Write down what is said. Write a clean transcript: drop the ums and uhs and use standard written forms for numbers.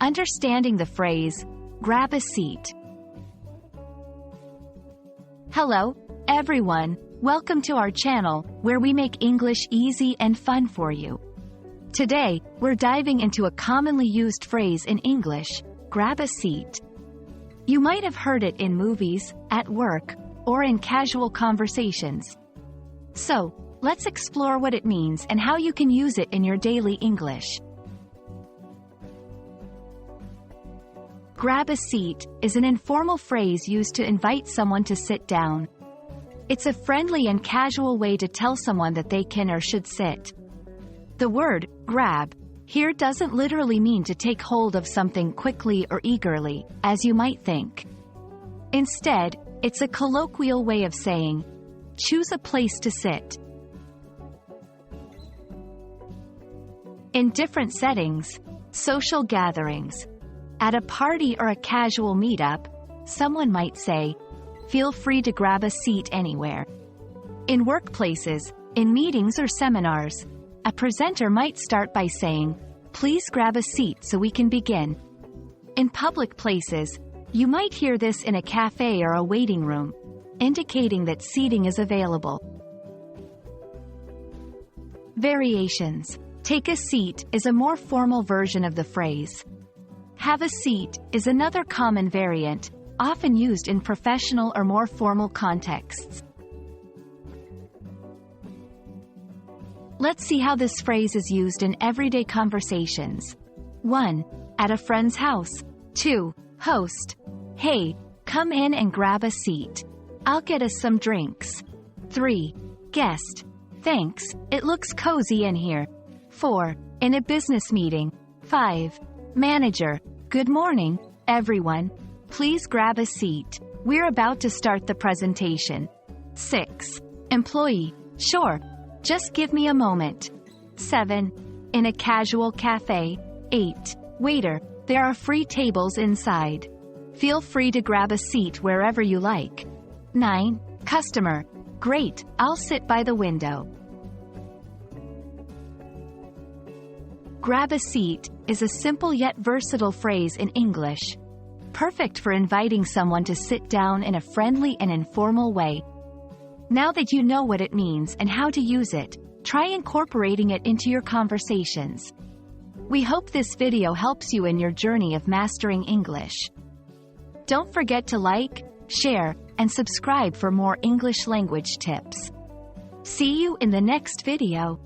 Understanding the phrase, grab a seat. Hello, everyone. Welcome to our channel, where we make English easy and fun for you. Today, we're diving into a commonly used phrase in English, grab a seat. You might have heard it in movies, at work, or in casual conversations. So, let's explore what it means and how you can use it in your daily English. Grab a seat is an informal phrase used to invite someone to sit down. It's a friendly and casual way to tell someone that they can or should sit. The word, grab, here doesn't literally mean to take hold of something quickly or eagerly, as you might think. Instead, it's a colloquial way of saying, choose a place to sit. In different settings, social gatherings, at a party or a casual meetup, someone might say, feel free to grab a seat anywhere. In workplaces, in meetings or seminars, a presenter might start by saying, please grab a seat so we can begin. In public places, you might hear this in a cafe or a waiting room, indicating that seating is available. Variations. Take a seat is a more formal version of the phrase. Have a seat is another common variant, often used in professional or more formal contexts. Let's see how this phrase is used in everyday conversations. 1. At a friend's house. 2. Host. Hey, come in and grab a seat. I'll get us some drinks. 3. Guest. Thanks, it looks cozy in here. 4. In a business meeting. 5. Manager. Good morning, everyone. Please grab a seat. We're about to start the presentation. 6. Employee. Sure. Just give me a moment. 7. In a casual cafe. 8. Waiter. There are free tables inside. Feel free to grab a seat wherever you like. 9. Customer. Great, I'll sit by the window. Grab a seat is a simple yet versatile phrase in English. Perfect for inviting someone to sit down in a friendly and informal way. Now that you know what it means and how to use it, try incorporating it into your conversations. We hope this video helps you in your journey of mastering English. Don't forget to like, share, and subscribe for more English language tips. See you in the next video.